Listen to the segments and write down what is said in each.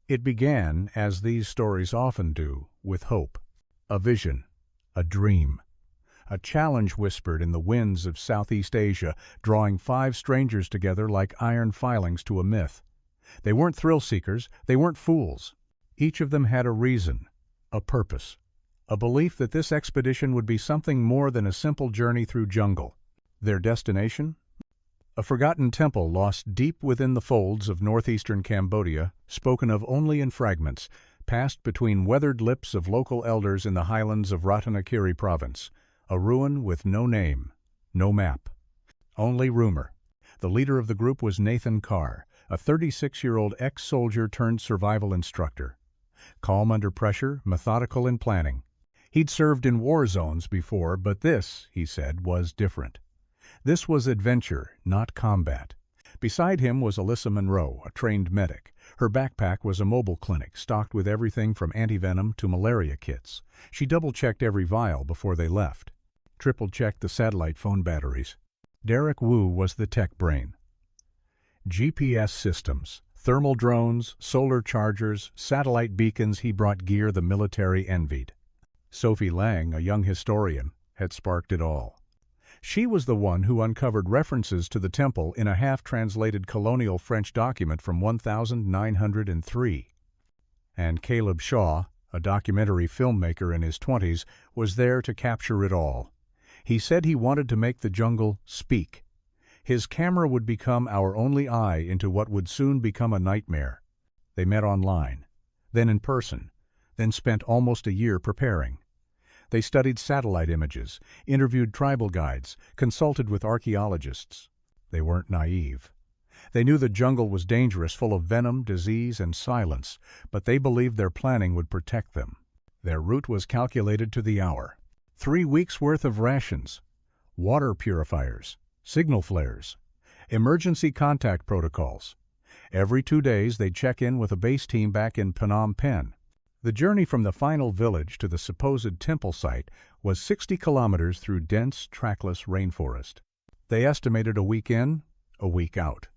It began, as these stories often do, with hope, a vision, a dream. A challenge whispered in the winds of Southeast Asia, drawing 5 strangers together like iron filings to a myth. They weren't thrill-seekers, they weren't fools. Each of them had a reason, a purpose, a belief that this expedition would be something more than a simple journey through jungle. Their destination? A forgotten temple lost deep within the folds of northeastern Cambodia, spoken of only in fragments, passed between weathered lips of local elders in the highlands of Ratanakiri province. A ruin with no name, no map. Only rumor. The leader of the group was Nathan Carr, a 36-year-old ex-soldier turned survival instructor. Calm under pressure, methodical in planning. He'd served in war zones before, but this, he said, was different. This was adventure, not combat. Beside him was Alyssa Monroe, a trained medic. Her backpack was a mobile clinic, stocked with everything from antivenom to malaria kits. She double-checked every vial before they left. Triple-checked the satellite phone batteries. Derek Wu was the tech brain. GPS systems, thermal drones, solar chargers, satellite beacons, he brought gear the military envied. Sophie Lang, a young historian, had sparked it all. She was the one who uncovered references to the temple in a half-translated colonial French document from 1903. And Caleb Shaw, a documentary filmmaker in his 20s, was there to capture it all. He said he wanted to make the jungle speak. His camera would become our only eye into what would soon become a nightmare. They met online, then in person, then spent almost a year preparing. They studied satellite images, interviewed tribal guides, consulted with archaeologists. They weren't naive. They knew the jungle was dangerous, full of venom, disease, and silence, but they believed their planning would protect them. Their route was calculated to the hour. 3 weeks' worth of rations, water purifiers, signal flares, emergency contact protocols. Every 2 days they'd check in with a base team back in Phnom Penh. The journey from the final village to the supposed temple site was 60 kilometers through dense, trackless rainforest. They estimated a week in, a week out.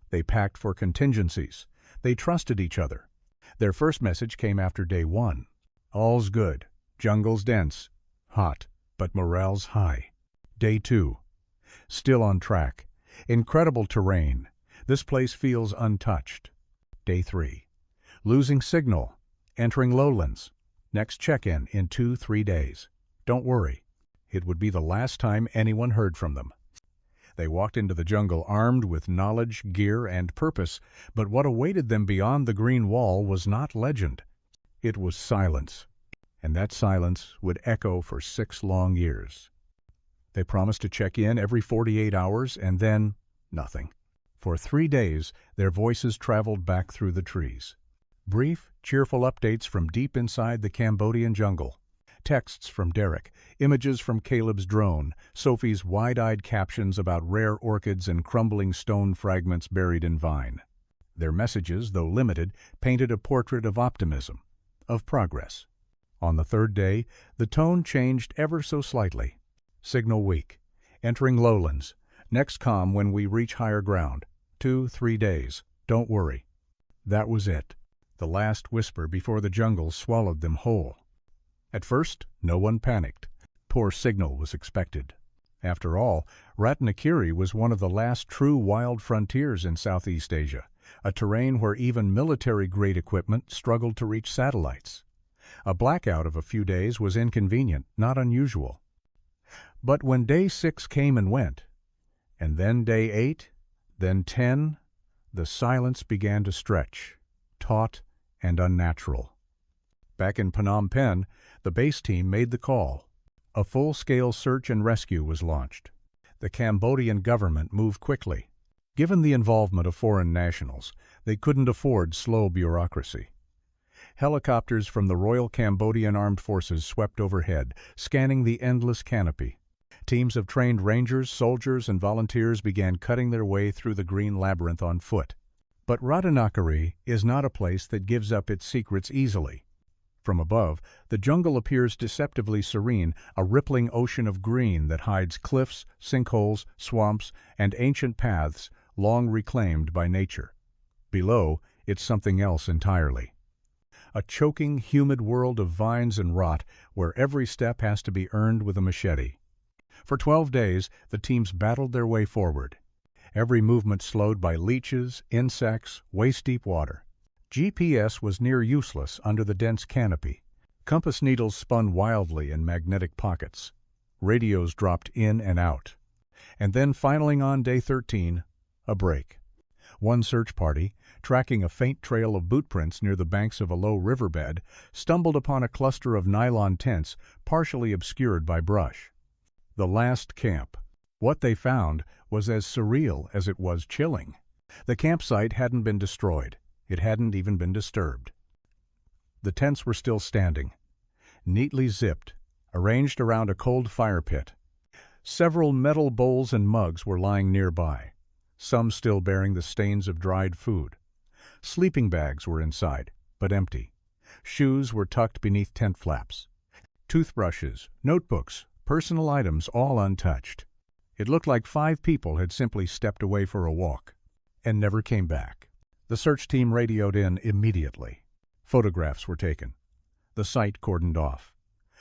They packed for contingencies. They trusted each other. Their first message came after day 1. All's good. Jungle's dense. Hot, but morale's high. Day 2. Still on track. Incredible terrain. This place feels untouched. Day 3. Losing signal. Entering lowlands. Next check-in in 2-3 days. Don't worry. It would be the last time anyone heard from them. They walked into the jungle armed with knowledge, gear, and purpose, but what awaited them beyond the green wall was not legend. It was silence. And that silence would echo for 6 long years. They promised to check in every 48 hours, and then nothing. For 3 days, their voices traveled back through the trees. Brief, cheerful updates from deep inside the Cambodian jungle. Texts from Derek, images from Caleb's drone, Sophie's wide-eyed captions about rare orchids and crumbling stone fragments buried in vine. Their messages, though limited, painted a portrait of optimism, of progress. On the 3rd day, the tone changed ever so slightly. Signal weak. Entering lowlands. Next comm when we reach higher ground. 2-3 days. Don't worry. That was it. The last whisper before the jungle swallowed them whole. At first, no one panicked. Poor signal was expected. After all, Ratanakiri was one of the last true wild frontiers in Southeast Asia, a terrain where even military-grade equipment struggled to reach satellites. A blackout of a few days was inconvenient, not unusual. But when day 6 came and went, and then day 8, then 10, the silence began to stretch, taut and unnatural. Back in Phnom Penh, the base team made the call. A full-scale search and rescue was launched. The Cambodian government moved quickly. Given the involvement of foreign nationals, they couldn't afford slow bureaucracy. Helicopters from the Royal Cambodian Armed Forces swept overhead, scanning the endless canopy. Teams of trained rangers, soldiers, and volunteers began cutting their way through the green labyrinth on foot. But Ratanakiri is not a place that gives up its secrets easily. From above, the jungle appears deceptively serene, a rippling ocean of green that hides cliffs, sinkholes, swamps, and ancient paths long reclaimed by nature. Below, It's something else entirely. A choking, humid world of vines and rot where every step has to be earned with a machete. For 12 days, the teams battled their way forward. Every movement slowed by leeches, insects, waist-deep water. GPS was near useless under the dense canopy. Compass needles spun wildly in magnetic pockets. Radios dropped in and out. And then, finally on day 13, a break. One search party, tracking a faint trail of boot prints near the banks of a low riverbed, stumbled upon a cluster of nylon tents partially obscured by brush. The last camp. What they found was as surreal as it was chilling. The campsite hadn't been destroyed. It hadn't even been disturbed. The tents were still standing, neatly zipped, arranged around a cold fire pit. Several metal bowls and mugs were lying nearby, some still bearing the stains of dried food. Sleeping bags were inside, but empty. Shoes were tucked beneath tent flaps. Toothbrushes, notebooks, personal items all untouched. It looked like 5 people had simply stepped away for a walk and never came back. The search team radioed in immediately. Photographs were taken. The site cordoned off.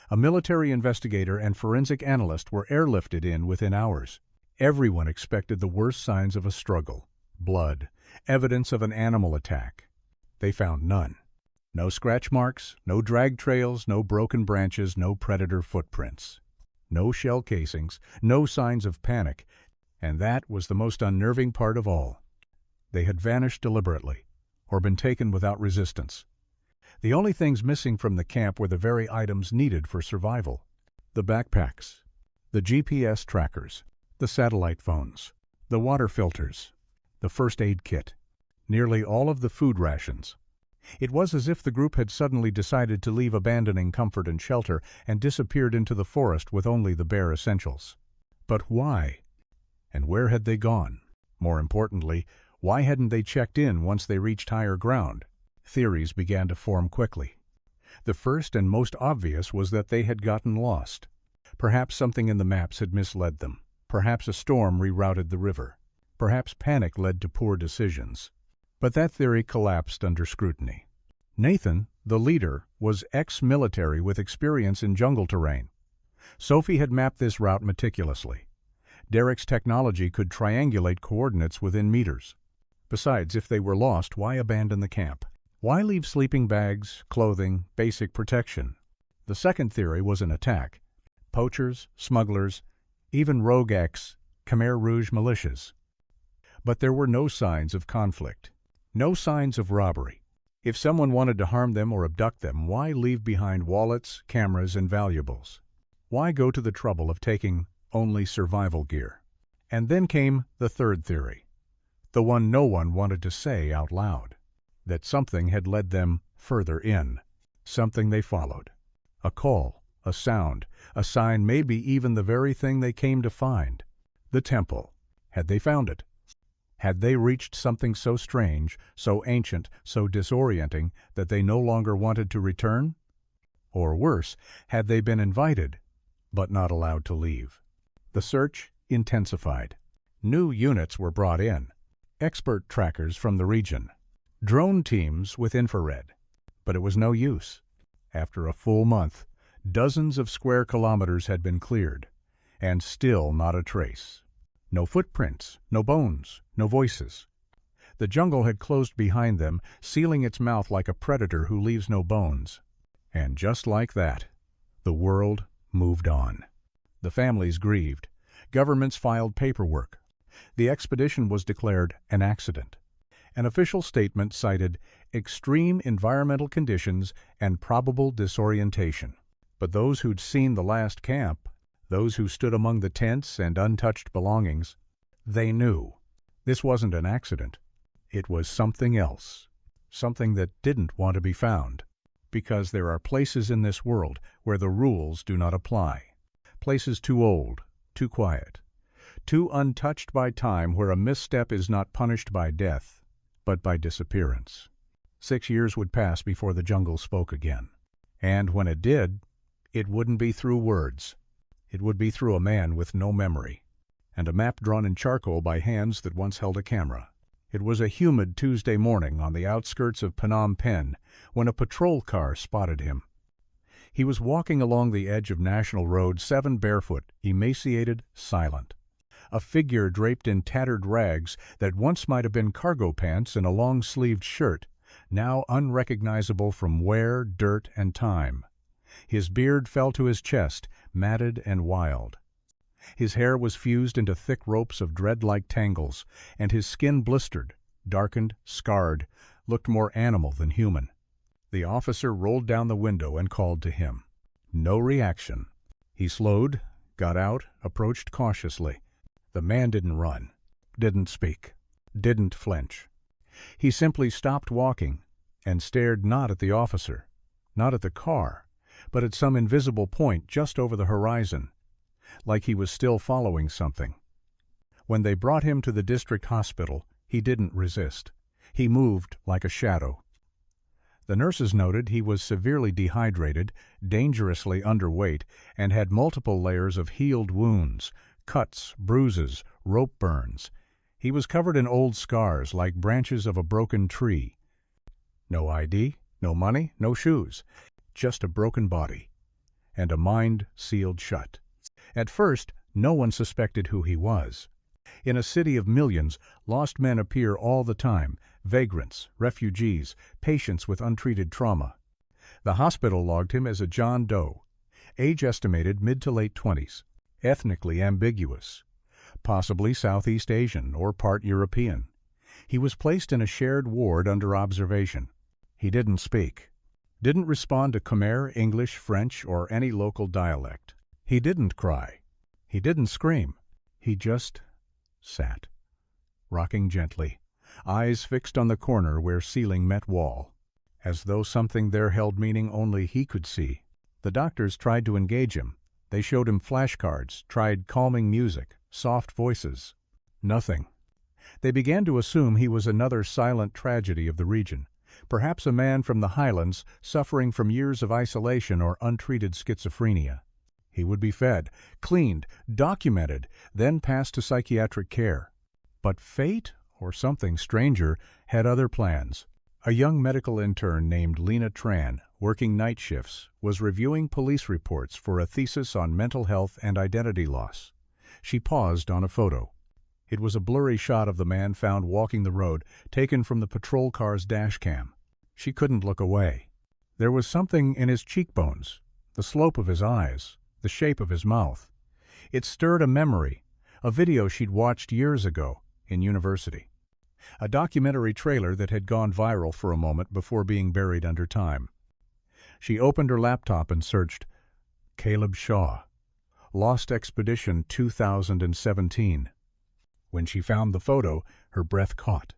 A military investigator and forensic analyst were airlifted in within hours. Everyone expected the worst signs of a struggle. Blood, evidence of an animal attack. They found none. No scratch marks, no drag trails, no broken branches, no predator footprints. No shell casings, no signs of panic, and that was the most unnerving part of all. They had vanished deliberately, or been taken without resistance. The only things missing from the camp were the very items needed for survival. The backpacks, the GPS trackers, the satellite phones, the water filters, the first aid kit, nearly all of the food rations. It was as if the group had suddenly decided to leave abandoning comfort and shelter and disappeared into the forest with only the bare essentials. But why? And where had they gone? More importantly, why hadn't they checked in once they reached higher ground? Theories began to form quickly. The first and most obvious was that they had gotten lost. Perhaps something in the maps had misled them. Perhaps a storm rerouted the river. Perhaps panic led to poor decisions. But that theory collapsed under scrutiny. Nathan, the leader, was ex-military with experience in jungle terrain. Sophie had mapped this route meticulously. Derek's technology could triangulate coordinates within meters. Besides, if they were lost, why abandon the camp? Why leave sleeping bags, clothing, basic protection? The second theory was an attack. Poachers, smugglers, even rogue Khmer Rouge militias. But there were no signs of conflict. No signs of robbery. If someone wanted to harm them or abduct them, why leave behind wallets, cameras, and valuables? Why go to the trouble of taking only survival gear? And then came the third theory, the one no one wanted to say out loud, that something had led them further in, something they followed. A call, a sound, a sign, maybe even the very thing they came to find. The temple. Had they found it? Had they reached something so strange, so ancient, so disorienting that they no longer wanted to return? Or worse, had they been invited, but not allowed to leave? The search intensified. New units were brought in, expert trackers from the region, drone teams with infrared. But it was no use. After a full month, dozens of square kilometers had been cleared, and still not a trace. No footprints, no bones, no voices. The jungle had closed behind them, sealing its mouth like a predator who leaves no bones. And just like that, the world moved on. The families grieved. Governments filed paperwork. The expedition was declared an accident. An official statement cited extreme environmental conditions and probable disorientation. But those who'd seen the last camp, those who stood among the tents and untouched belongings, they knew. This wasn't an accident. It was something else. Something that didn't want to be found. Because there are places in this world where the rules do not apply. Places too old, too quiet, too untouched by time, where a misstep is not punished by death, but by disappearance. 6 years would pass before the jungle spoke again. And when it did, it wouldn't be through words. It would be through a man with no memory, and a map drawn in charcoal by hands that once held a camera. It was a humid Tuesday morning on the outskirts of Phnom Penh when a patrol car spotted him. He was walking along the edge of National Road 7 barefoot, emaciated, silent. A figure draped in tattered rags that once might have been cargo pants and a long-sleeved shirt, now unrecognizable from wear, dirt, and time. His beard fell to his chest, matted and wild. His hair was fused into thick ropes of dread-like tangles, and his skin blistered, darkened, scarred, looked more animal than human. The officer rolled down the window and called to him. No reaction. He slowed, got out, approached cautiously. The man didn't run, didn't speak, didn't flinch. He simply stopped walking and stared not at the officer, not at the car, but at some invisible point just over the horizon, like he was still following something. When they brought him to the district hospital, he didn't resist. He moved like a shadow. The nurses noted he was severely dehydrated, dangerously underweight, and had multiple layers of healed wounds, cuts, bruises, rope burns. He was covered in old scars like branches of a broken tree. No ID, no money, no shoes, just a broken body, and a mind sealed shut. At first, no one suspected who he was. In a city of millions, lost men appear all the time, vagrants, refugees, patients with untreated trauma. The hospital logged him as a John Doe, age estimated mid to late 20s, ethnically ambiguous, possibly Southeast Asian or part European. He was placed in a shared ward under observation. He didn't speak, didn't respond to Khmer, English, French, or any local dialect. He didn't cry. He didn't scream. He just sat, rocking gently, eyes fixed on the corner where ceiling met wall, as though something there held meaning only he could see. The doctors tried to engage him. They showed him flashcards, tried calming music, soft voices. Nothing. They began to assume he was another silent tragedy of the region, perhaps a man from the highlands suffering from years of isolation or untreated schizophrenia. He would be fed, cleaned, documented, then passed to psychiatric care. But fate, or something stranger, had other plans. A young medical intern named Lena Tran, working night shifts, was reviewing police reports for a thesis on mental health and identity loss. She paused on a photo. It was a blurry shot of the man found walking the road, taken from the patrol car's dash cam. She couldn't look away. There was something in his cheekbones, the slope of his eyes, the shape of his mouth. It stirred a memory, a video she'd watched years ago in university. A documentary trailer that had gone viral for a moment before being buried under time. She opened her laptop and searched Caleb Shaw, Lost Expedition 2017. When she found the photo, her breath caught.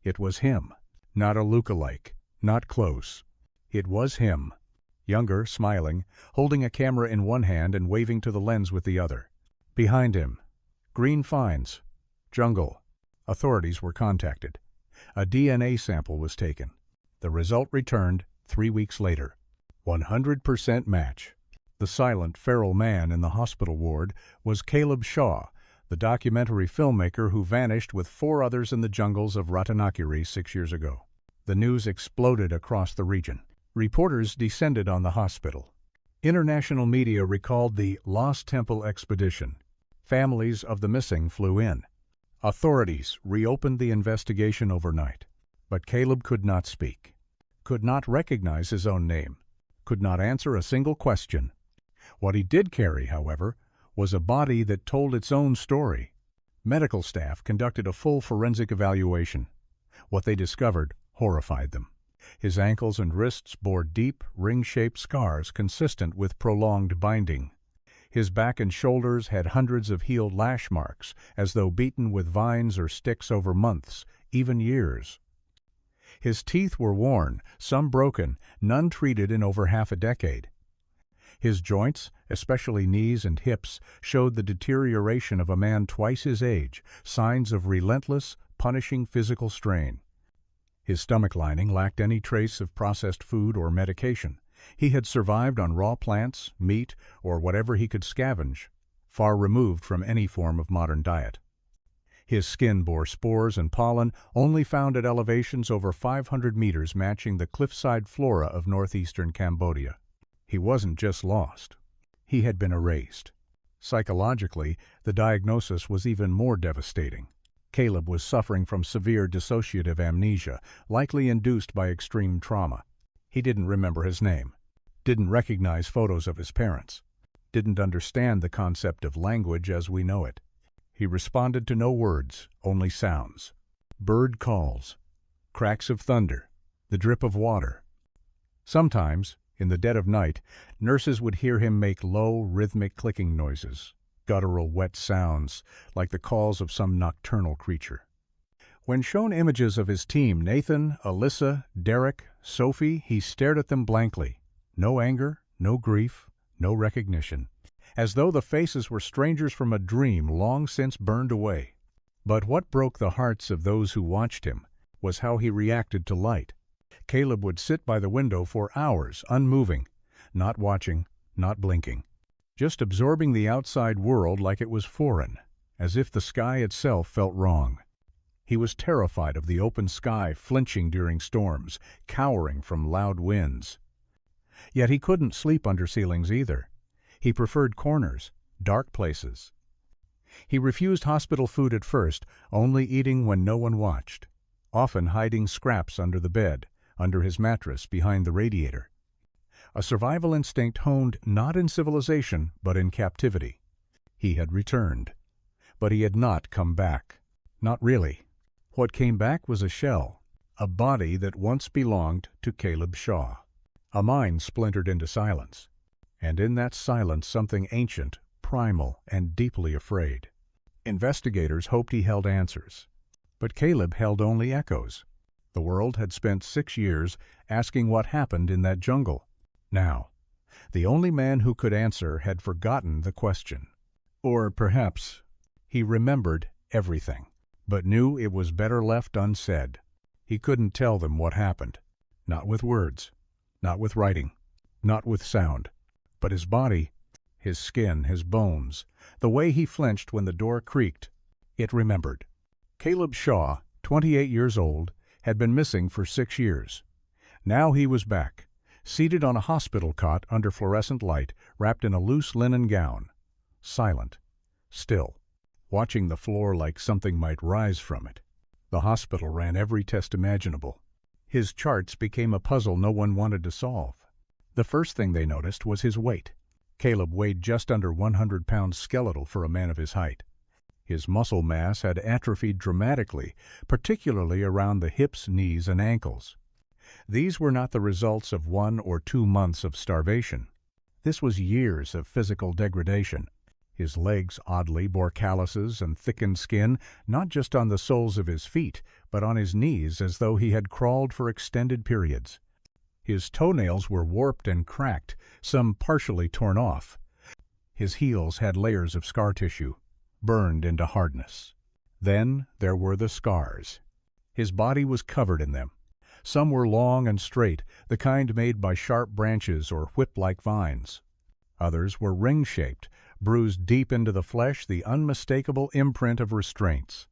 It was him, not a lookalike, not close. It was him. Younger, smiling, holding a camera in one hand and waving to the lens with the other. Behind him, green fines, jungle. Authorities were contacted. A DNA sample was taken. The result returned 3 weeks later. 100% match. The silent, feral man in the hospital ward was Caleb Shaw, the documentary filmmaker who vanished with 4 others in the jungles of Ratanakiri 6 years ago. The news exploded across the region. Reporters descended on the hospital. International media recalled the Lost Temple expedition. Families of the missing flew in. Authorities reopened the investigation overnight. But Caleb could not speak, could not recognize his own name, could not answer a single question. What he did carry, however, was a body that told its own story. Medical staff conducted a full forensic evaluation. What they discovered horrified them. His ankles and wrists bore deep, ring-shaped scars consistent with prolonged binding. His back and shoulders had hundreds of healed lash marks, as though beaten with vines or sticks over months, even years. His teeth were worn, some broken, none treated in over half a decade. His joints, especially knees and hips, showed the deterioration of a man twice his age, signs of relentless, punishing physical strain. His stomach lining lacked any trace of processed food or medication. He had survived on raw plants, meat, or whatever he could scavenge, far removed from any form of modern diet. His skin bore spores and pollen only found at elevations over 500 meters, matching the cliffside flora of northeastern Cambodia. He wasn't just lost. He had been erased. Psychologically, the diagnosis was even more devastating. Caleb was suffering from severe dissociative amnesia, likely induced by extreme trauma. He didn't remember his name, didn't recognize photos of his parents, didn't understand the concept of language as we know it. He responded to no words, only sounds. Bird calls, cracks of thunder, the drip of water. Sometimes, in the dead of night, nurses would hear him make low, rhythmic clicking noises, guttural wet sounds, like the calls of some nocturnal creature. When shown images of his team, Nathan, Alyssa, Derek, Sophie, he stared at them blankly. No anger, no grief, no recognition. As though the faces were strangers from a dream long since burned away. But what broke the hearts of those who watched him was how he reacted to light. Caleb would sit by the window for hours, unmoving, not watching, not blinking, just absorbing the outside world like it was foreign, as if the sky itself felt wrong. He was terrified of the open sky, flinching during storms, cowering from loud winds. Yet he couldn't sleep under ceilings either. He preferred corners, dark places. He refused hospital food at first, only eating when no one watched, often hiding scraps under the bed, under his mattress, behind the radiator. A survival instinct honed not in civilization, but in captivity. He had returned. But he had not come back. Not really. What came back was a shell, a body that once belonged to Caleb Shaw. A mind splintered into silence. And in that silence something ancient, primal, and deeply afraid. Investigators hoped he held answers. But Caleb held only echoes. The world had spent 6 years asking what happened in that jungle. Now, the only man who could answer had forgotten the question. Or perhaps he remembered everything, but knew it was better left unsaid. He couldn't tell them what happened. Not with words, not with writing, not with sound. But his body, his skin, his bones, the way he flinched when the door creaked, it remembered. Caleb Shaw, 28 years old, had been missing for 6 years. Now he was back, seated on a hospital cot under fluorescent light, wrapped in a loose linen gown, silent, still, watching the floor like something might rise from it. The hospital ran every test imaginable. His charts became a puzzle no one wanted to solve. The first thing they noticed was his weight. Caleb weighed just under 100 pounds skeletal for a man of his height. His muscle mass had atrophied dramatically, particularly around the hips, knees, and ankles. These were not the results of 1 or 2 months of starvation. This was years of physical degradation. His legs, oddly, bore calluses and thickened skin, not just on the soles of his feet, but on his knees, as though he had crawled for extended periods. His toenails were warped and cracked, some partially torn off. His heels had layers of scar tissue, burned into hardness. Then there were the scars. His body was covered in them. Some were long and straight, the kind made by sharp branches or whip-like vines. Others were ring-shaped, bruised deep into the flesh, the unmistakable imprint of restraints.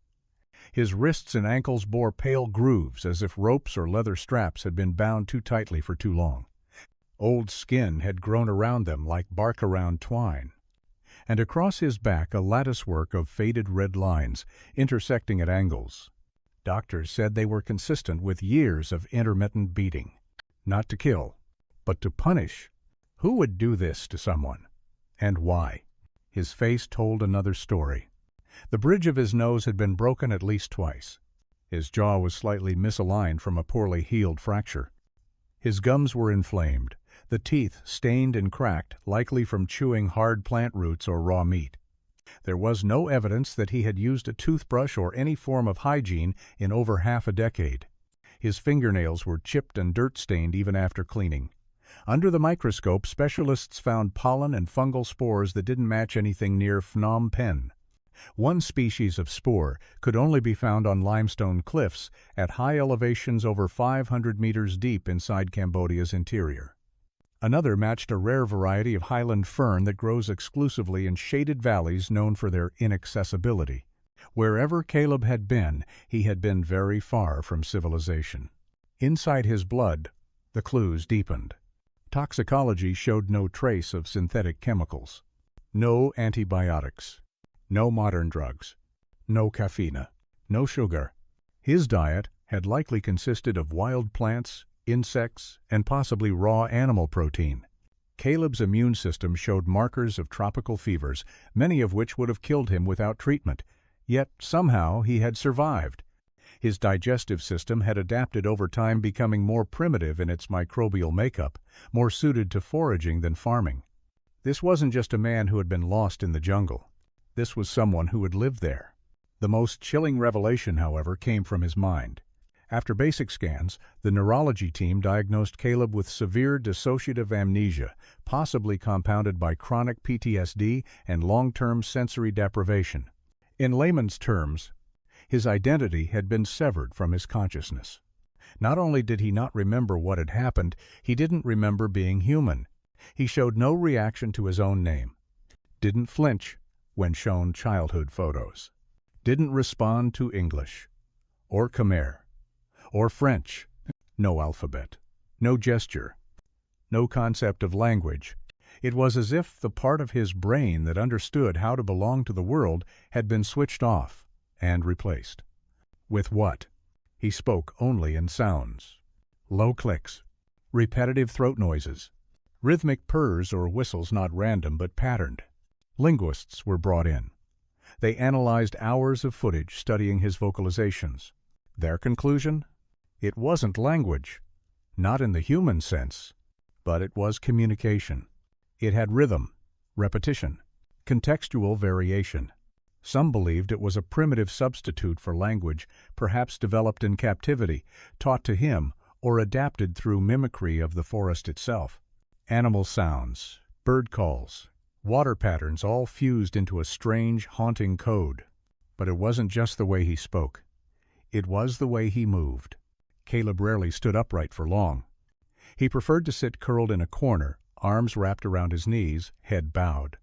His wrists and ankles bore pale grooves, as if ropes or leather straps had been bound too tightly for too long. Old skin had grown around them like bark around twine. And across his back a latticework of faded red lines, intersecting at angles. Doctors said they were consistent with years of intermittent beating. Not to kill, but to punish. Who would do this to someone? And why? His face told another story. The bridge of his nose had been broken at least twice. His jaw was slightly misaligned from a poorly healed fracture. His gums were inflamed, the teeth stained and cracked, likely from chewing hard plant roots or raw meat. There was no evidence that he had used a toothbrush or any form of hygiene in over half a decade. His fingernails were chipped and dirt-stained even after cleaning. Under the microscope, specialists found pollen and fungal spores that didn't match anything near Phnom Penh. One species of spore could only be found on limestone cliffs at high elevations over 500 meters deep inside Cambodia's interior. Another matched a rare variety of highland fern that grows exclusively in shaded valleys known for their inaccessibility. Wherever Caleb had been, he had been very far from civilization. Inside his blood, the clues deepened. Toxicology showed no trace of synthetic chemicals. No antibiotics. No modern drugs. No caffeine. No sugar. His diet had likely consisted of wild plants, insects, and possibly raw animal protein. Caleb's immune system showed markers of tropical fevers, many of which would have killed him without treatment, yet somehow he had survived. His digestive system had adapted over time, becoming more primitive in its microbial makeup, more suited to foraging than farming. This wasn't just a man who had been lost in the jungle. This was someone who had lived there. The most chilling revelation, however, came from his mind. After basic scans, the neurology team diagnosed Caleb with severe dissociative amnesia, possibly compounded by chronic PTSD and long-term sensory deprivation. In layman's terms, his identity had been severed from his consciousness. Not only did he not remember what had happened, he didn't remember being human. He showed no reaction to his own name, didn't flinch when shown childhood photos, didn't respond to English, or Khmer, or French. No alphabet, no gesture, no concept of language. It was as if the part of his brain that understood how to belong to the world had been switched off and replaced. With what? He spoke only in sounds. Low clicks, repetitive throat noises, rhythmic purrs or whistles not random but patterned. Linguists were brought in. They analyzed hours of footage studying his vocalizations. Their conclusion? It wasn't language, not in the human sense, but it was communication. It had rhythm, repetition, contextual variation. Some believed it was a primitive substitute for language, perhaps developed in captivity, taught to him, or adapted through mimicry of the forest itself. Animal sounds, bird calls, water patterns all fused into a strange, haunting code. But it wasn't just the way he spoke. It was the way he moved. Caleb rarely stood upright for long. He preferred to sit curled in a corner, arms wrapped around his knees, head bowed.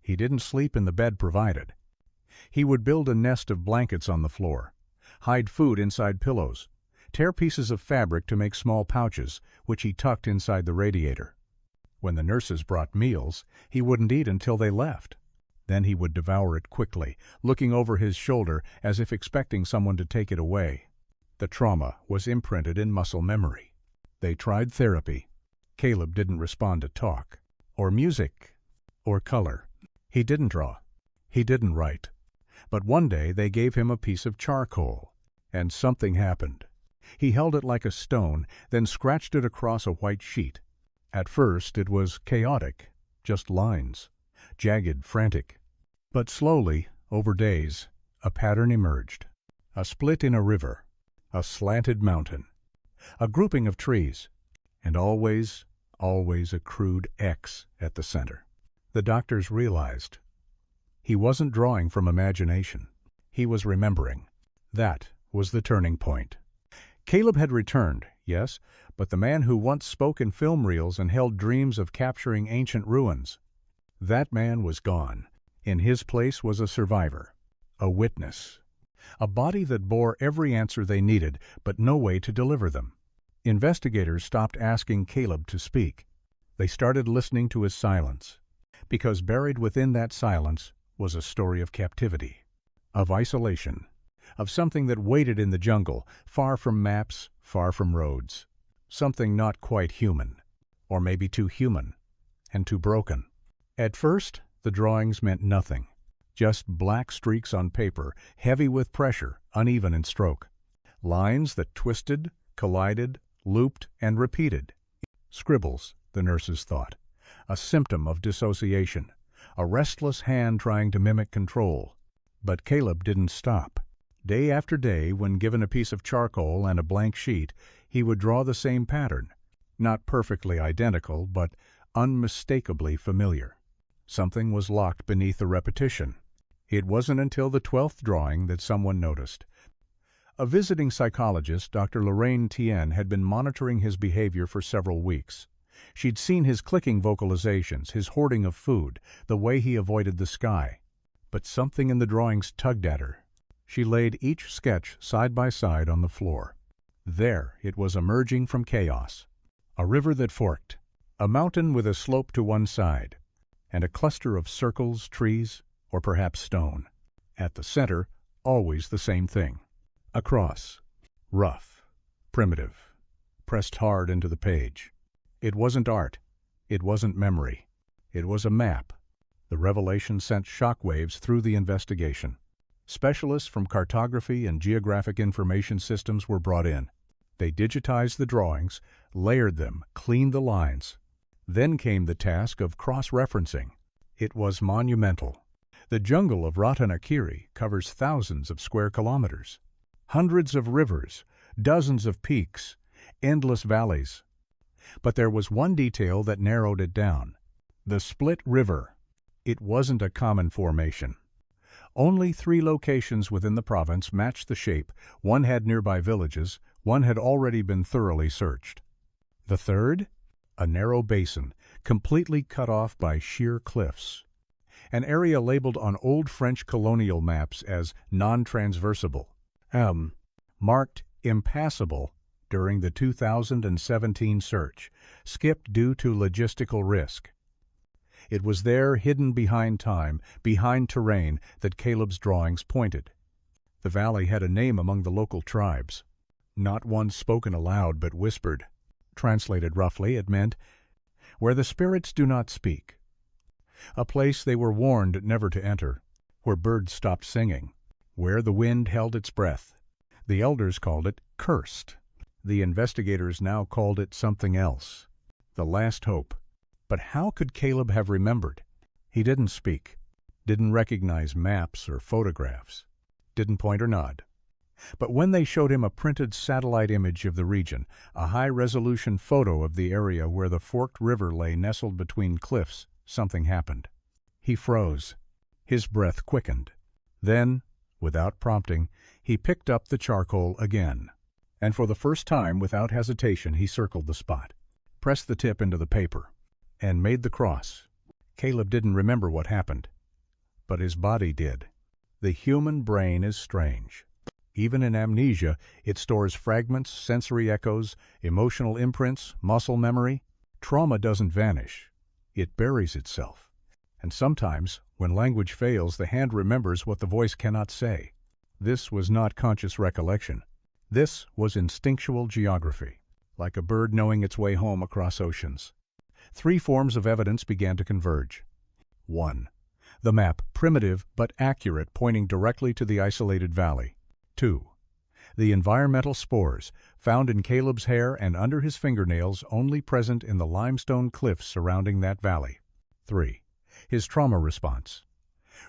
He didn't sleep in the bed provided. He would build a nest of blankets on the floor, hide food inside pillows, tear pieces of fabric to make small pouches, which he tucked inside the radiator. When the nurses brought meals, he wouldn't eat until they left. Then he would devour it quickly, looking over his shoulder as if expecting someone to take it away. The trauma was imprinted in muscle memory. They tried therapy. Caleb didn't respond to talk, or music, or color. He didn't draw. He didn't write. But one day they gave him a piece of charcoal, and something happened. He held it like a stone, then scratched it across a white sheet. At first it was chaotic, just lines, jagged, frantic. But slowly, over days, a pattern emerged. A split in a river, a slanted mountain, a grouping of trees, and always a crude X at the center. The doctors realized he wasn't drawing from imagination. He was remembering. That was the turning point. Caleb had returned, yes, but the man who once spoke in film reels and held dreams of capturing ancient ruins, that man was gone. In his place was a survivor, a witness, a body that bore every answer they needed, but no way to deliver them. Investigators stopped asking Caleb to speak. They started listening to his silence, because buried within that silence was a story of captivity, of isolation, of something that waited in the jungle, far from maps, far from roads. Something not quite human, or maybe too human, and too broken. At first, the drawings meant nothing, just black streaks on paper, heavy with pressure, uneven in stroke. Lines that twisted, collided, looped, and repeated. Scribbles, the nurses thought, a symptom of dissociation, a restless hand trying to mimic control. But Caleb didn't stop. Day after day, when given a piece of charcoal and a blank sheet, he would draw the same pattern, not perfectly identical, but unmistakably familiar. Something was locked beneath the repetition. It wasn't until the 12th drawing that someone noticed. A visiting psychologist, Dr. Lorraine Tien, had been monitoring his behavior for several weeks. She'd seen his clicking vocalizations, his hoarding of food, the way he avoided the sky. But something in the drawings tugged at her. She laid each sketch side by side on the floor. There it was emerging from chaos. A river that forked, a mountain with a slope to one side, and a cluster of circles, trees, or perhaps stone. At the center, always the same thing. A cross. Rough, primitive, pressed hard into the page. It wasn't art. It wasn't memory. It was a map. The revelation sent shockwaves through the investigation. Specialists from cartography and geographic information systems were brought in. They digitized the drawings, layered them, cleaned the lines. Then came the task of cross-referencing. It was monumental. The jungle of Ratanakiri covers thousands of square kilometers. Hundreds of rivers, dozens of peaks, endless valleys. But there was one detail that narrowed it down. The Split River. It wasn't a common formation. Only 3 locations within the province matched the shape. One had nearby villages, one had already been thoroughly searched. The third? A narrow basin, completely cut off by sheer cliffs. An area labeled on old French colonial maps as non-transversable. Marked impassable during the 2017 search, skipped due to logistical risk. It was there, hidden behind time, behind terrain, that Caleb's drawings pointed. The valley had a name among the local tribes. Not one spoken aloud, but whispered. Translated roughly, it meant, "Where the spirits do not speak." A place they were warned never to enter, where birds stopped singing, where the wind held its breath. The elders called it cursed. The investigators now called it something else. The last hope. But how could Caleb have remembered? He didn't speak, didn't recognize maps or photographs, didn't point or nod. But when they showed him a printed satellite image of the region, a high-resolution photo of the area where the forked river lay nestled between cliffs, something happened. He froze. His breath quickened. Then, without prompting, he picked up the charcoal again. And for the first time, without hesitation, he circled the spot, pressed the tip into the paper, and made the cross. Caleb didn't remember what happened, but his body did. The human brain is strange. Even in amnesia, it stores fragments, sensory echoes, emotional imprints, muscle memory. Trauma doesn't vanish. It buries itself. And sometimes, when language fails, the hand remembers what the voice cannot say. This was not conscious recollection. This was instinctual geography, like a bird knowing its way home across oceans. 3 forms of evidence began to converge. 1. The map, primitive but accurate, pointing directly to the isolated valley. 2. The environmental spores, found in Caleb's hair and under his fingernails, only present in the limestone cliffs surrounding that valley. 3. His trauma response.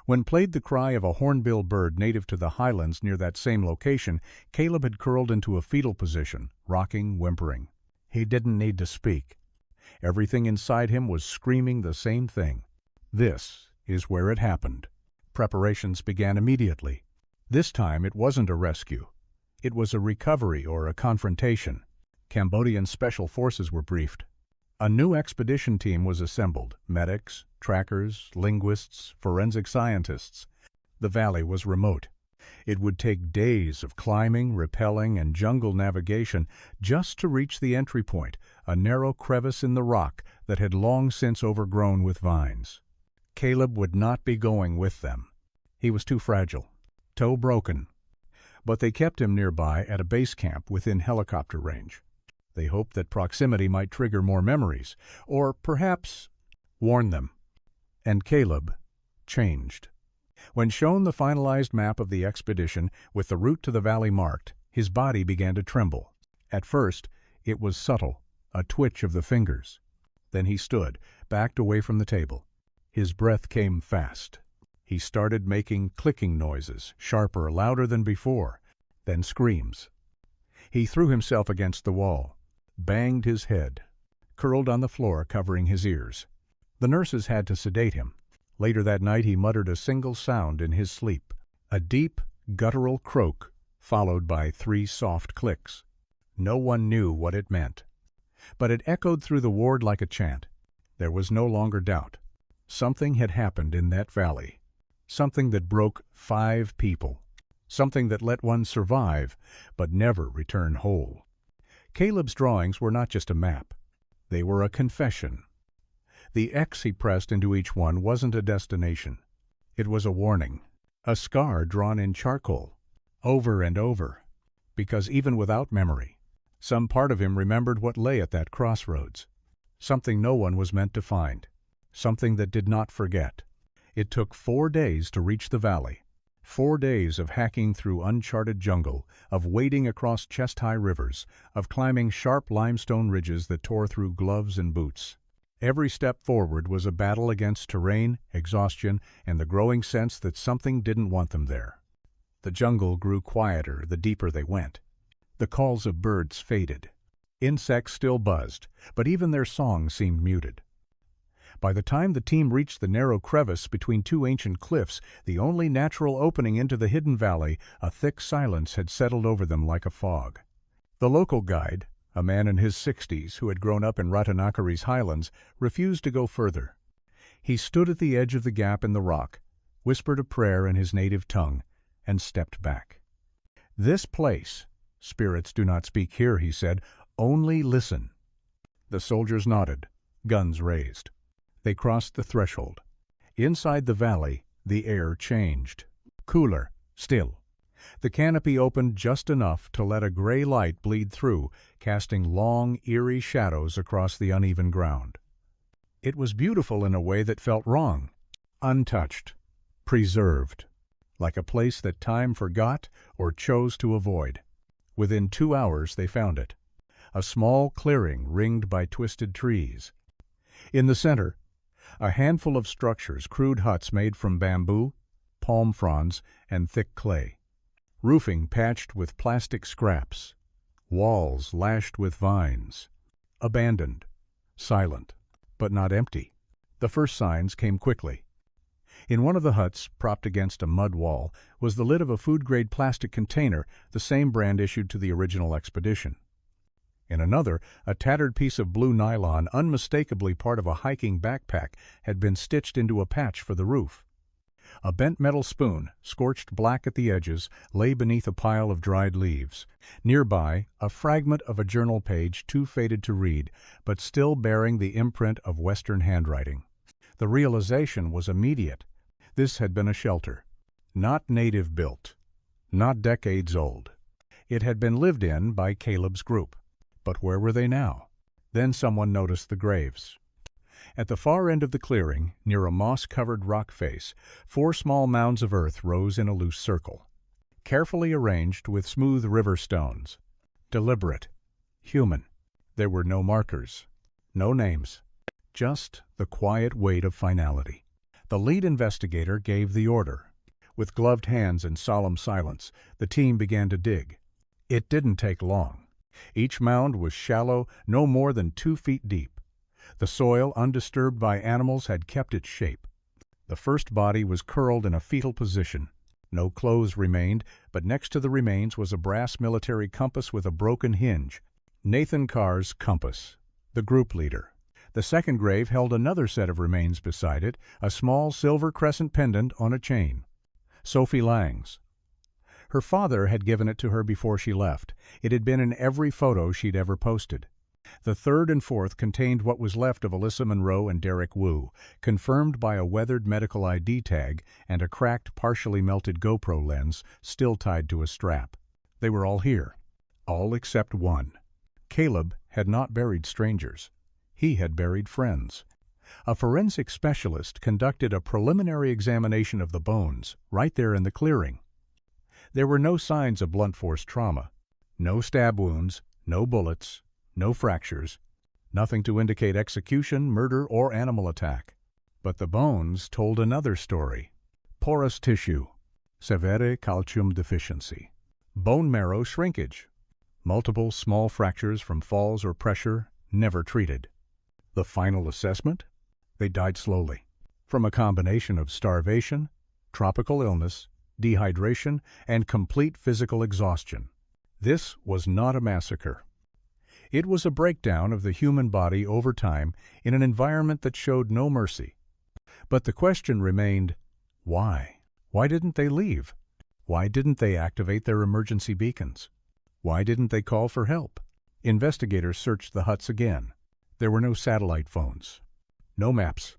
When played the cry of a hornbill bird native to the highlands near that same location, Caleb had curled into a fetal position, rocking, whimpering. He didn't need to speak. Everything inside him was screaming the same thing. This is where it happened. Preparations began immediately. This time it wasn't a rescue. It was a recovery or a confrontation. Cambodian special forces were briefed. A new expedition team was assembled: medics, trackers, linguists, forensic scientists. The valley was remote. It would take days of climbing, rappelling, and jungle navigation just to reach the entry point, a narrow crevice in the rock that had long since overgrown with vines. Caleb would not be going with them. He was too fragile, toe broken. But they kept him nearby at a base camp within helicopter range. They hoped that proximity might trigger more memories, or perhaps warn them. And Caleb changed. When shown the finalized map of the expedition, with the route to the valley marked, his body began to tremble. At first, it was subtle, a twitch of the fingers. Then he stood, backed away from the table. His breath came fast. He started making clicking noises, sharper, louder than before, then screams. He threw himself against the wall, banged his head, curled on the floor, covering his ears. The nurses had to sedate him. Later that night he muttered a single sound in his sleep, a deep, guttural croak, followed by 3 soft clicks. No one knew what it meant. But it echoed through the ward like a chant. There was no longer doubt. Something had happened in that valley. Something that broke 5 people. something that let one survive, but never return whole. Caleb's drawings were not just a map. They were a confession. The X he pressed into each one wasn't a destination. It was a warning, a scar drawn in charcoal, over and over, because even without memory, some part of him remembered what lay at that crossroads, something no one was meant to find, something that did not forget. It took 4 days to reach the valley, 4 days of hacking through uncharted jungle, of wading across chest-high rivers, of climbing sharp limestone ridges that tore through gloves and boots. Every step forward was a battle against terrain, exhaustion, and the growing sense that something didn't want them there. The jungle grew quieter the deeper they went. The calls of birds faded. Insects still buzzed, but even their song seemed muted. By the time the team reached the narrow crevice between two ancient cliffs, the only natural opening into the hidden valley, a thick silence had settled over them like a fog. The local guide, a man in his 60s who had grown up in Ratanakari's highlands, refused to go further. He stood at the edge of the gap in the rock, whispered a prayer in his native tongue, and stepped back. "This place, spirits do not speak here," he said. "Only listen." The soldiers nodded, guns raised. They crossed the threshold. Inside the valley, the air changed. Cooler, still. The canopy opened just enough to let a gray light bleed through, casting long, eerie shadows across the uneven ground. It was beautiful in a way that felt wrong. Untouched. Preserved. Like a place that time forgot or chose to avoid. Within 2 hours they found it. A small clearing ringed by twisted trees. In the center, a handful of structures, crude huts made from bamboo, palm fronds, and thick clay. Roofing patched with plastic scraps. Walls lashed with vines. Abandoned. Silent. But not empty. The first signs came quickly. In one of the huts, propped against a mud wall, was the lid of a food-grade plastic container, the same brand issued to the original expedition. In another, a tattered piece of blue nylon, unmistakably part of a hiking backpack, had been stitched into a patch for the roof. A bent metal spoon, scorched black at the edges, lay beneath a pile of dried leaves. Nearby, a fragment of a journal page too faded to read, but still bearing the imprint of Western handwriting. The realization was immediate. This had been a shelter. Not native-built. Not decades old. It had been lived in by Caleb's group. But where were they now? Then someone noticed the graves. At the far end of the clearing, near a moss-covered rock face, 4 small mounds of earth rose in a loose circle, carefully arranged with smooth river stones. Deliberate. Human. There were no markers. No names. Just the quiet weight of finality. The lead investigator gave the order. With gloved hands and solemn silence, the team began to dig. It didn't take long. Each mound was shallow, no more than 2 feet deep. The soil, undisturbed by animals, had kept its shape. The first body was curled in a fetal position. No clothes remained, but next to the remains was a brass military compass with a broken hinge. Nathan Carr's compass, the group leader. The second grave held another set of remains beside it, a small silver crescent pendant on a chain. Sophie Lang's. Her father had given it to her before she left. It had been in every photo she'd ever posted. The third and fourth contained what was left of Alyssa Monroe and Derek Wu, confirmed by a weathered medical ID tag and a cracked, partially melted GoPro lens still tied to a strap. They were all here. All except one. Caleb had not buried strangers. He had buried friends. A forensic specialist conducted a preliminary examination of the bones, right there in the clearing. There were no signs of blunt force trauma. No stab wounds, no bullets, no fractures, nothing to indicate execution, murder, or animal attack. But the bones told another story. Porous tissue, severe calcium deficiency, bone marrow shrinkage, multiple small fractures from falls or pressure, never treated. The final assessment? They died slowly, from a combination of starvation, tropical illness, dehydration, and complete physical exhaustion. This was not a massacre. It was a breakdown of the human body over time in an environment that showed no mercy. But the question remained, why? Why didn't they leave? Why didn't they activate their emergency beacons? Why didn't they call for help? Investigators searched the huts again. There were no satellite phones, no maps,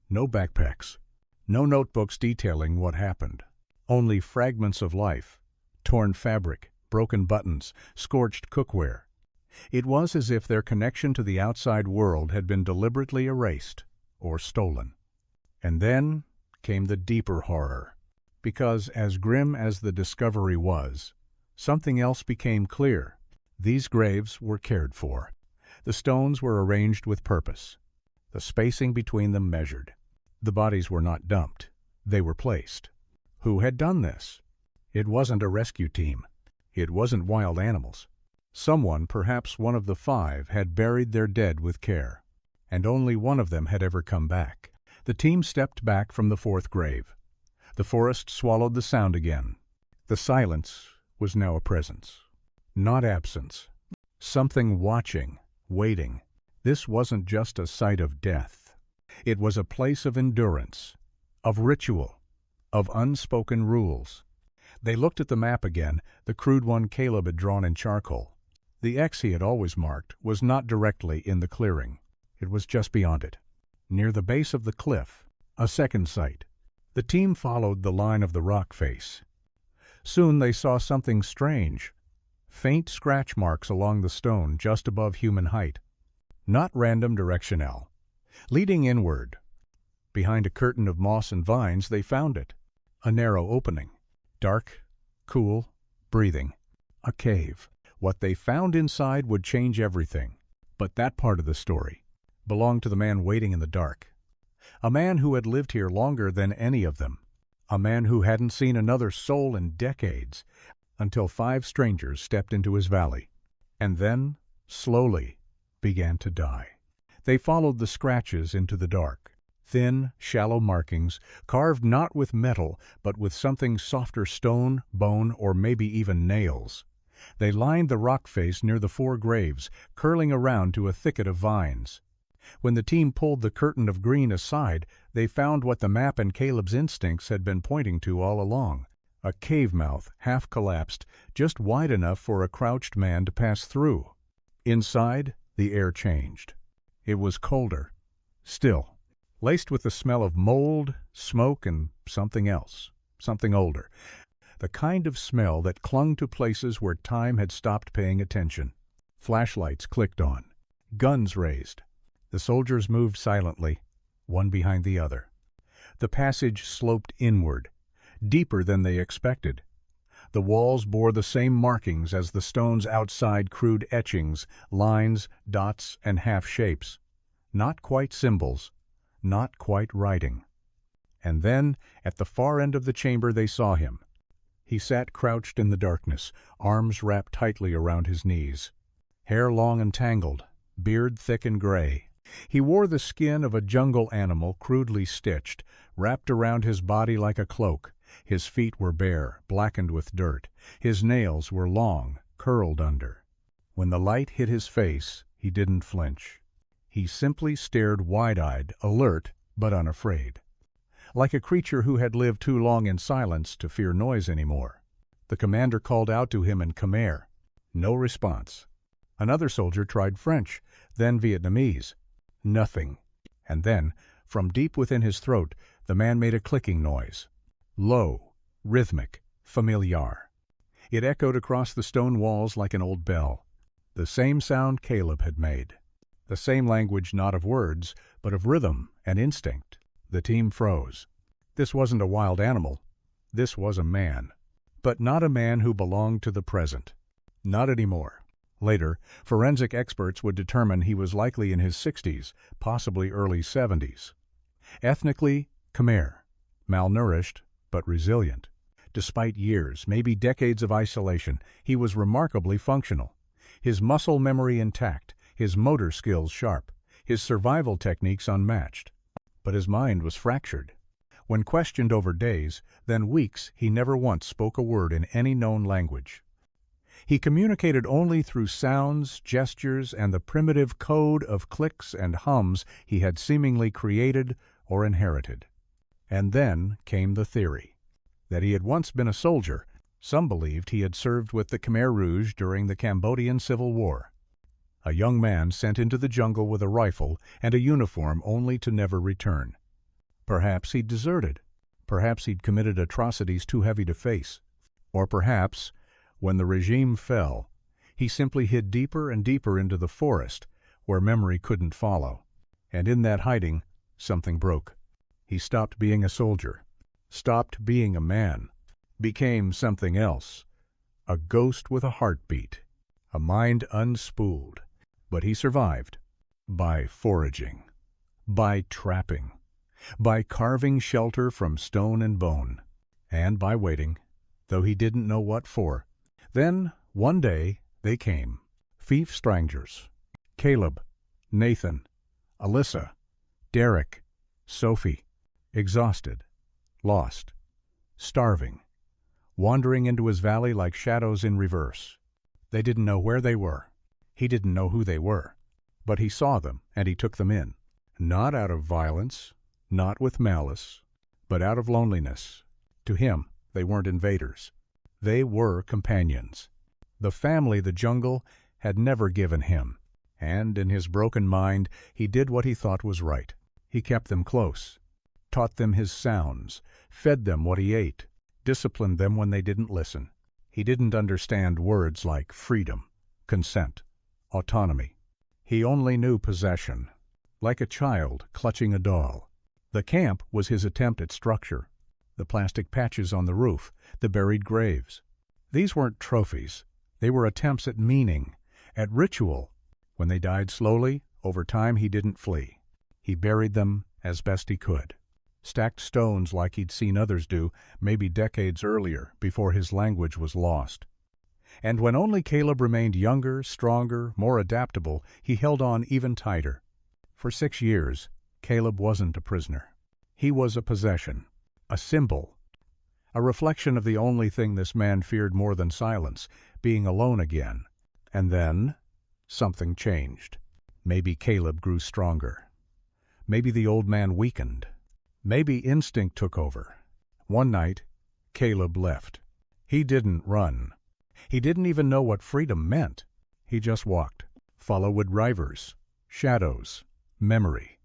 no backpacks, no notebooks detailing what happened. Only fragments of life, torn fabric, broken buttons, scorched cookware. It was as if their connection to the outside world had been deliberately erased or stolen. And then came the deeper horror, because as grim as the discovery was, something else became clear. These graves were cared for. The stones were arranged with purpose, the spacing between them measured. The bodies were not dumped, they were placed. Who had done this? It wasn't a rescue team. It wasn't wild animals. Someone, perhaps one of the 5, had buried their dead with care, and only one of them had ever come back. The team stepped back from the 4th grave. The forest swallowed the sound again. The silence was now a presence, not absence. Something watching, waiting. This wasn't just a site of death. It was a place of endurance, of ritual, of unspoken rules. They looked at the map again, the crude one Caleb had drawn in charcoal. The X he had always marked was not directly in the clearing. It was just beyond it, near the base of the cliff, a second site. The team followed the line of the rock face. Soon they saw something strange. Faint scratch marks along the stone just above human height. Not random directional. Leading inward. Behind a curtain of moss and vines they found it. A narrow opening. Dark, cool, breathing. A cave. What they found inside would change everything. But that part of the story belonged to the man waiting in the dark. A man who had lived here longer than any of them. A man who hadn't seen another soul in decades, until 5 strangers stepped into his valley, and then, slowly, began to die. They followed the scratches into the dark. Thin, shallow markings, carved not with metal, but with something softer, stone, bone, or maybe even nails. They lined the rock face near the 4 graves, curling around to a thicket of vines. When the team pulled the curtain of green aside, they found what the map and Caleb's instincts had been pointing to all along. A cave mouth, half collapsed, just wide enough for a crouched man to pass through. Inside, the air changed. It was colder, still, laced with the smell of mold, smoke, and something else, something older. The kind of smell that clung to places where time had stopped paying attention. Flashlights clicked on. Guns raised. The soldiers moved silently, one behind the other. The passage sloped inward, deeper than they expected. The walls bore the same markings as the stones outside, crude etchings, lines, dots, and half-shapes. Not quite symbols, not quite writing. And then, at the far end of the chamber, they saw him. He sat crouched in the darkness, arms wrapped tightly around his knees. Hair long and tangled, beard thick and gray. He wore the skin of a jungle animal, crudely stitched, wrapped around his body like a cloak. His feet were bare, blackened with dirt. His nails were long, curled under. When the light hit his face, he didn't flinch. He simply stared wide-eyed, alert, but unafraid. Like a creature who had lived too long in silence to fear noise anymore. The commander called out to him in Khmer. No response. Another soldier tried French, then Vietnamese. Nothing. And then, from deep within his throat, the man made a clicking noise. Low, rhythmic, familiar. It echoed across the stone walls like an old bell. The same sound Caleb had made. The same language not of words, but of rhythm and instinct. The team froze. This wasn't a wild animal. This was a man. But not a man who belonged to the present. Not anymore. Later, forensic experts would determine he was likely in his 60s, possibly early 70s. Ethnically, Khmer. Malnourished, but resilient. Despite years, maybe decades of isolation, he was remarkably functional. His muscle memory intact, his motor skills sharp, his survival techniques unmatched. But his mind was fractured. When questioned over days, then weeks, he never once spoke a word in any known language. He communicated only through sounds, gestures, and the primitive code of clicks and hums he had seemingly created or inherited. And then came the theory that he had once been a soldier, Some believed he had served with the Khmer Rouge during the Cambodian Civil War. A young man sent into the jungle with a rifle and a uniform only to never return. Perhaps he'd deserted. Perhaps he'd committed atrocities too heavy to face. Or perhaps, when the regime fell, he simply hid deeper and deeper into the forest, where memory couldn't follow. And in that hiding, something broke. He stopped being a soldier, stopped being a man, became something else, a ghost with a heartbeat, a mind unspooled. But he survived by foraging, by trapping, by carving shelter from stone and bone, and by waiting, though he didn't know what for. Then, one day, they came. 5 strangers. Caleb, Nathan, Alyssa, Derek, Sophie, exhausted, lost, starving, wandering into his valley like shadows in reverse. They didn't know where they were. He didn't know who they were. But he saw them, and he took them in. Not out of violence, not with malice, but out of loneliness. To him, they weren't invaders. They were companions. The family the jungle had never given him. And in his broken mind, he did what he thought was right. He kept them close, taught them his sounds, fed them what he ate, disciplined them when they didn't listen. He didn't understand words like freedom, consent, autonomy. He only knew possession, like a child clutching a doll. The camp was his attempt at structure. The plastic patches on the roof, the buried graves. These weren't trophies. They were attempts at meaning, at ritual. When they died slowly, over time he didn't flee. He buried them as best he could. Stacked stones like he'd seen others do, maybe decades earlier, before his language was lost. And when only Caleb remained younger, stronger, more adaptable, he held on even tighter. For 6 years, Caleb wasn't a prisoner. He was a possession, a symbol, a reflection of the only thing this man feared more than silence, being alone again. And then, something changed. Maybe Caleb grew stronger. Maybe the old man weakened. Maybe instinct took over. One night, Caleb left. He didn't run. He didn't even know what freedom meant. He just walked, followed rivers, shadows, memory,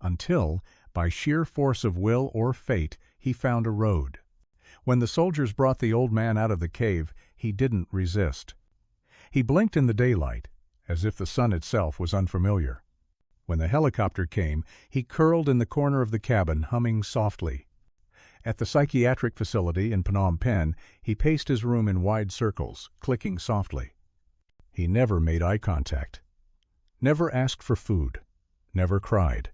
until, by sheer force of will or fate, he found a road. When the soldiers brought the old man out of the cave, he didn't resist. He blinked in the daylight, as if the sun itself was unfamiliar. When the helicopter came, he curled in the corner of the cabin, humming softly. At the psychiatric facility in Phnom Penh, he paced his room in wide circles, clicking softly. He never made eye contact, never asked for food, never cried.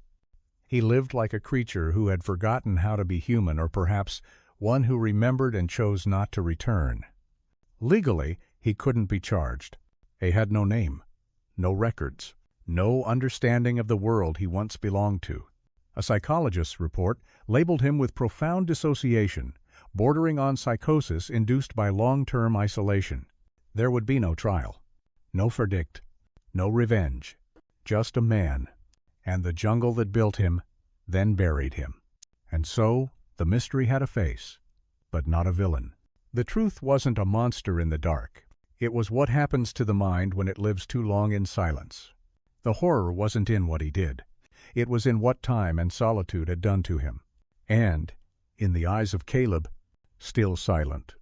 He lived like a creature who had forgotten how to be human, or perhaps one who remembered and chose not to return. Legally, he couldn't be charged. He had no name, no records, no understanding of the world he once belonged to. A psychologist's report labeled him with profound dissociation, bordering on psychosis induced by long-term isolation. There would be no trial, no verdict, no revenge, just a man, and the jungle that built him, then buried him. And so, the mystery had a face, but not a villain. The truth wasn't a monster in the dark. It was what happens to the mind when it lives too long in silence. The horror wasn't in what he did. It was in what time and solitude had done to him. And, in the eyes of Caleb, still silent,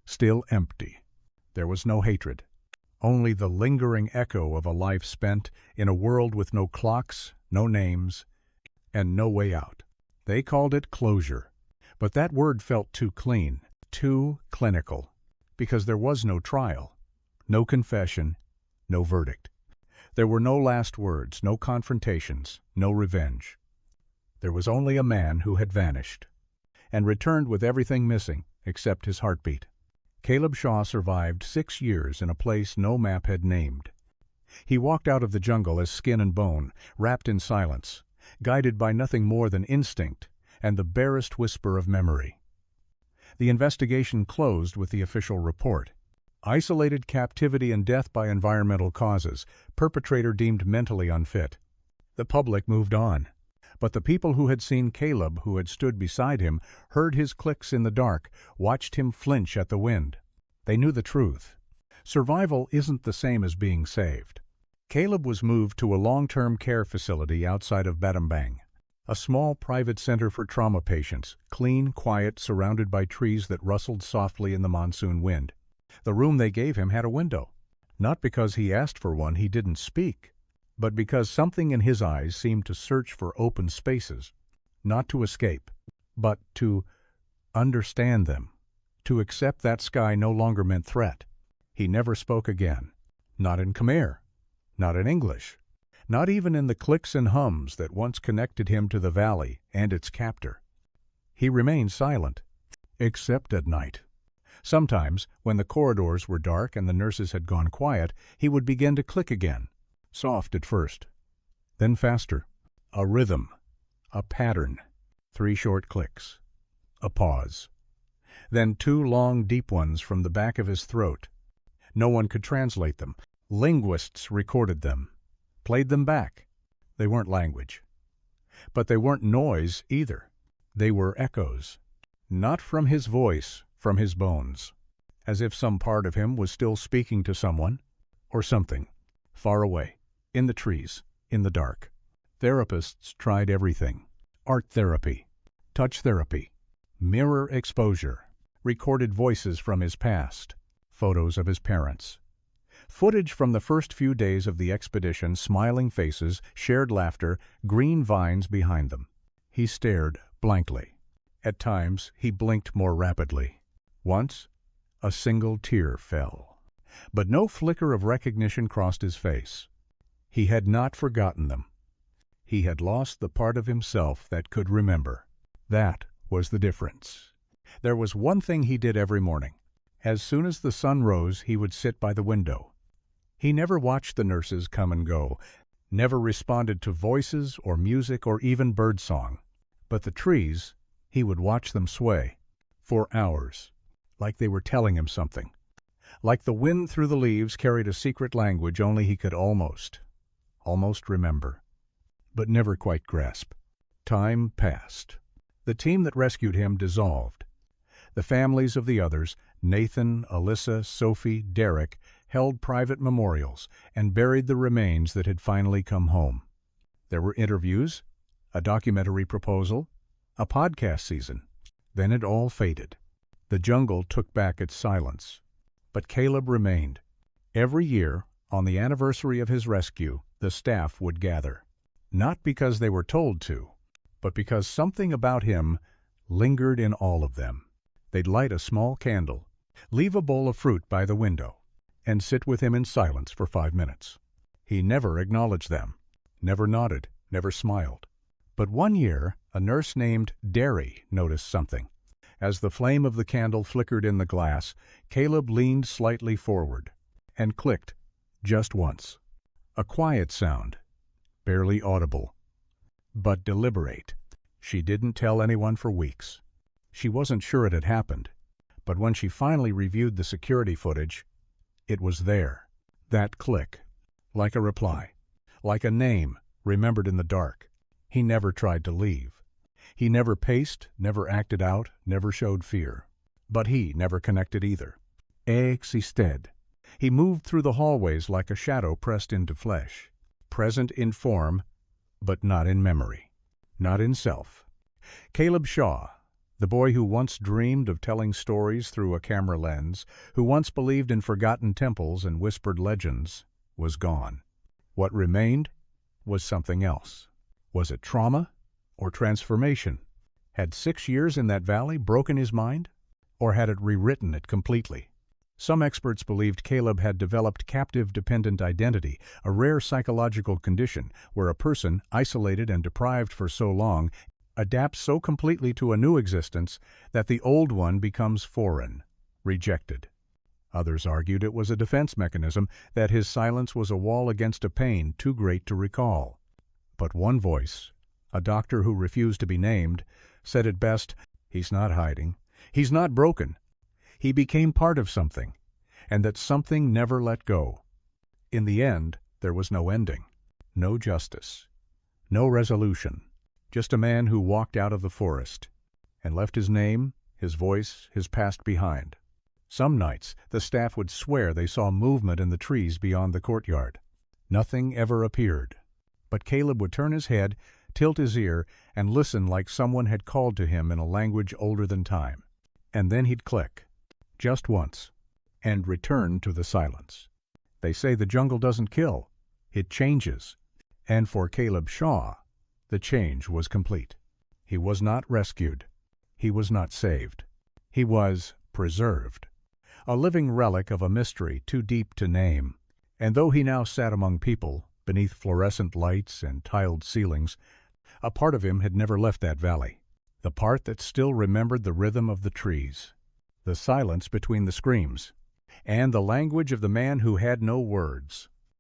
still empty. There was no hatred, only the lingering echo of a life spent in a world with no clocks, no names, and no way out. They called it closure, but that word felt too clean, too clinical, because there was no trial, no confession, no verdict. There were no last words, no confrontations, no revenge. There was only a man who had vanished, and returned with everything missing except his heartbeat. Caleb Shaw survived 6 years in a place no map had named. He walked out of the jungle as skin and bone, wrapped in silence, guided by nothing more than instinct and the barest whisper of memory. The investigation closed with the official report. Isolated captivity and death by environmental causes, perpetrator deemed mentally unfit. The public moved on, but the people who had seen Caleb, who had stood beside him, heard his clicks in the dark, watched him flinch at the wind. They knew the truth. Survival isn't the same as being saved. Caleb was moved to a long-term care facility outside of Battambang, a small private center for trauma patients, clean, quiet, surrounded by trees that rustled softly in the monsoon wind. The room they gave him had a window. Not because he asked for one, he didn't speak, but because something in his eyes seemed to search for open spaces, not to escape, but to understand them, to accept that sky no longer meant threat. He never spoke again, not in Khmer, not in English, not even in the clicks and hums that once connected him to the valley and its captor. He remained silent, except at night. Sometimes, when the corridors were dark and the nurses had gone quiet, he would begin to click again, soft at first, then faster. A rhythm, a pattern, 3 short clicks, a pause, then 2 long, deep ones from the back of his throat. No one could translate them. Linguists recorded them, played them back. They weren't language. But they weren't noise either. They were echoes, not from his voice, from his bones, as if some part of him was still speaking to someone or something, far away, in the trees, in the dark. Therapists tried everything: art therapy, touch therapy, mirror exposure, recorded voices from his past, photos of his parents, footage from the first few days of the expedition, smiling faces, shared laughter, green vines behind them. He stared blankly. At times he blinked more rapidly. Once, a single tear fell. But no flicker of recognition crossed his face. He had not forgotten them. He had lost the part of himself that could remember. That was the difference. There was one thing he did every morning. As soon as the sun rose, he would sit by the window. He never watched the nurses come and go, never responded to voices or music or even birdsong. But the trees, he would watch them sway, for hours, like they were telling him something. Like the wind through the leaves carried a secret language only he could almost remember, but never quite grasp. Time passed. The team that rescued him dissolved. The families of the others, Nathan, Alyssa, Sophie, Derek, held private memorials and buried the remains that had finally come home. There were interviews, a documentary proposal, a podcast season. Then it all faded. The jungle took back its silence. But Caleb remained. Every year, on the anniversary of his rescue, the staff would gather. Not because they were told to, but because something about him lingered in all of them. They'd light a small candle, leave a bowl of fruit by the window, and sit with him in silence for 5 minutes. He never acknowledged them, never nodded, never smiled. But one year, a nurse named Derry noticed something. As the flame of the candle flickered in the glass, Caleb leaned slightly forward and clicked just once. A quiet sound, barely audible, but deliberate. She didn't tell anyone for weeks. She wasn't sure it had happened, but when she finally reviewed the security footage, it was there. That click, like a reply, like a name remembered in the dark. He never tried to leave. He never paced, never acted out, never showed fear. But he never connected either. Existed. He moved through the hallways like a shadow pressed into flesh, present in form, but not in memory, not in self. Caleb Shaw, the boy who once dreamed of telling stories through a camera lens, who once believed in forgotten temples and whispered legends, was gone. What remained was something else. Was it trauma or transformation? Had 6 years in that valley broken his mind, or had it rewritten it completely? Some experts believed Caleb had developed captive-dependent identity, a rare psychological condition where a person, isolated and deprived for so long, adapts so completely to a new existence that the old one becomes foreign, rejected. Others argued it was a defense mechanism, that his silence was a wall against a pain too great to recall. But one voice, a doctor who refused to be named, said it best: "He's not hiding. He's not broken. He became part of something, and that something never let go." In the end, there was no ending, no justice, no resolution, just a man who walked out of the forest and left his name, his voice, his past behind, Some nights the staff would swear they saw movement in the trees beyond the courtyard. Nothing ever appeared, but Caleb would turn his head, tilt his ear, and listen like someone had called to him in a language older than time. And then he'd click, just once, and return to the silence. They say the jungle doesn't kill, it changes. And for Caleb Shaw, the change was complete. He was not rescued. He was not saved. He was preserved, a living relic of a mystery too deep to name. And though he now sat among people, beneath fluorescent lights and tiled ceilings, a part of him had never left that valley. The part that still remembered the rhythm of the trees, the silence between the screams, and the language of the man who had no words.